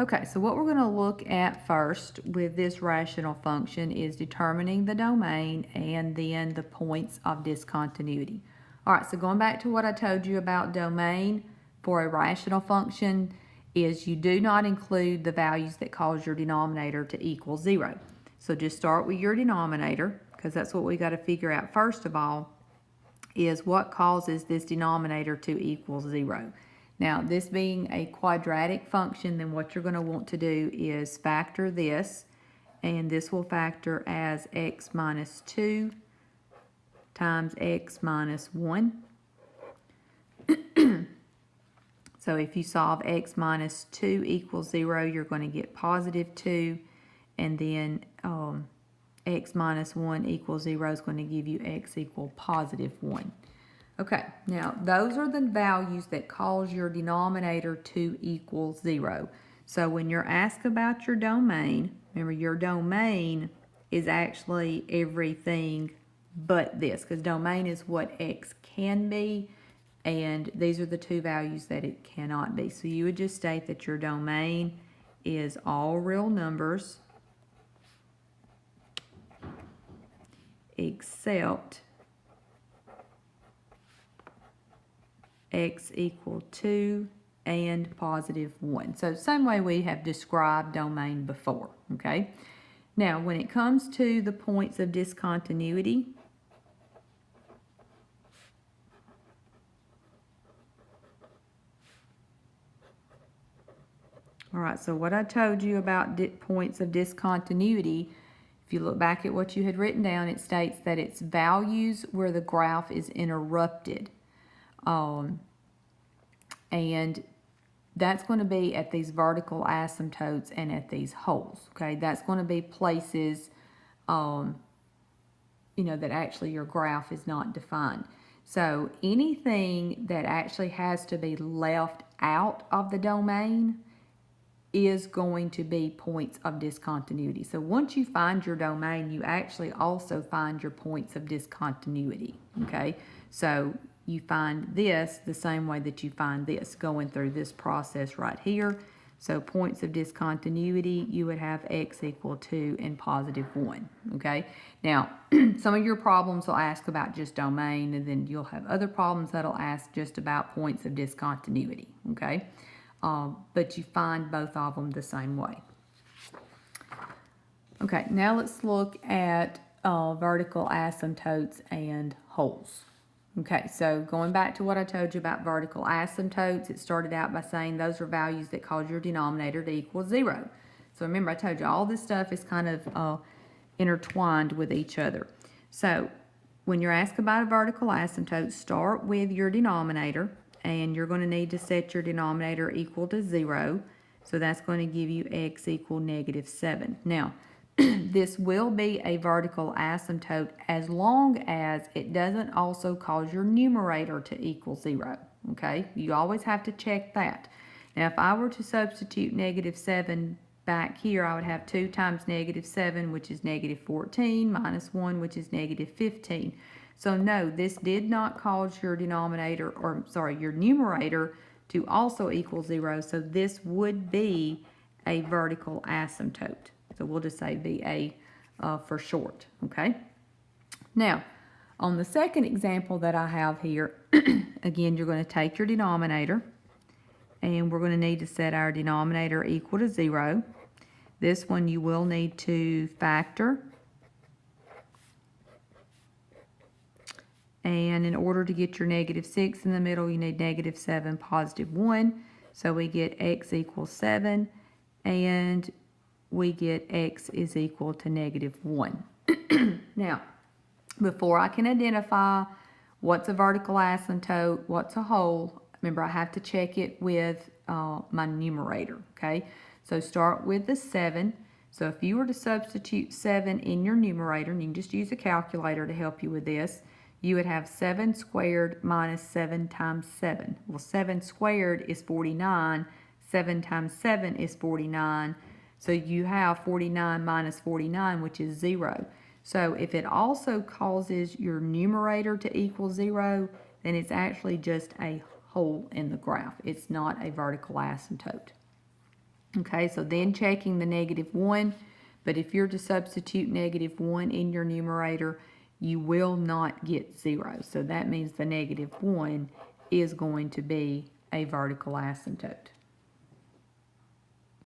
Okay, so what we're going to look at first with this rational function is determining the domain and then the points of discontinuity. All right, so going back to what I told you about domain for a rational function is you do not include the values that cause your denominator to equal 0. So just start with your denominator, because that's what we got to figure out first of all, is what causes this denominator to equal 0. Now, this being a quadratic function, then what you're going to want to do is factor this, and this will factor as x minus 2 times x minus 1. So if you solve x minus 2 equals 0, you're going to get positive 2, and then x minus 1 equals 0 is going to give you x equal positive 1. Okay, now those are the values that cause your denominator to equal 0. So when you're asked about your domain, remember your domain is actually everything but this, because domain is what x can be, and these are the two values that it cannot be. So you would just state that your domain is all real numbers except x equal 2 and positive 1. So same way we have described domain before, okay? Now, when it comes to the points of discontinuity, all right, so what I told you about points of discontinuity, if you look back at what you had written down, it states that it's values where the graph is interrupted. And that's going to be at these vertical asymptotes and at these holes, okay? That's going to be places, that actually your graph is not defined. So anything that actually has to be left out of the domain is going to be points of discontinuity. So once you find your domain, you actually also find your points of discontinuity, okay? So you find this the same way that you find this, going through this process right here. So points of discontinuity, you would have x equal 2 and positive 1, okay? Now, some of your problems will ask about just domain, and then you'll have other problems that'll ask just about points of discontinuity, okay? But you find both of them the same way. Okay, now let's look at vertical asymptotes and holes. Okay, so going back to what I told you about vertical asymptotes, it started out by saying those are values that cause your denominator to equal 0. So remember, I told you all this stuff is kind of intertwined with each other. So when you're asked about a vertical asymptote, start with your denominator, and you're going to need to set your denominator equal to 0. So that's going to give you x equal negative 7. Now, this will be a vertical asymptote as long as it doesn't also cause your numerator to equal 0, okay? You always have to check that. Now, if I were to substitute negative 7 back here, I would have 2 times negative 7, which is negative 14, minus 1, which is negative 15. So no, this did not cause your denominator, or sorry, your numerator to also equal 0, so this would be a vertical asymptote. So we'll just say VA for short, okay? Now, on the second example that I have here, again, you're going to take your denominator, and we're going to need to set our denominator equal to 0. This one you will need to factor. And in order to get your negative 6 in the middle, you need negative 7, positive 1. So we get x equals 7, and we get x is equal to negative 1. Now, before I can identify what's a vertical asymptote, what's a hole, remember I have to check it with my numerator, okay? So start with the 7. So if you were to substitute 7 in your numerator, and you can just use a calculator to help you with this, you would have 7 squared minus 7 times 7. Well, 7 squared is 49. 7 times 7 is 49. So you have 49 minus 49, which is 0. So if it also causes your numerator to equal 0, then it's actually just a hole in the graph. It's not a vertical asymptote. Okay, so then checking the -1, but if you're to substitute -1 in your numerator, you will not get 0. So that means the -1 is going to be a vertical asymptote.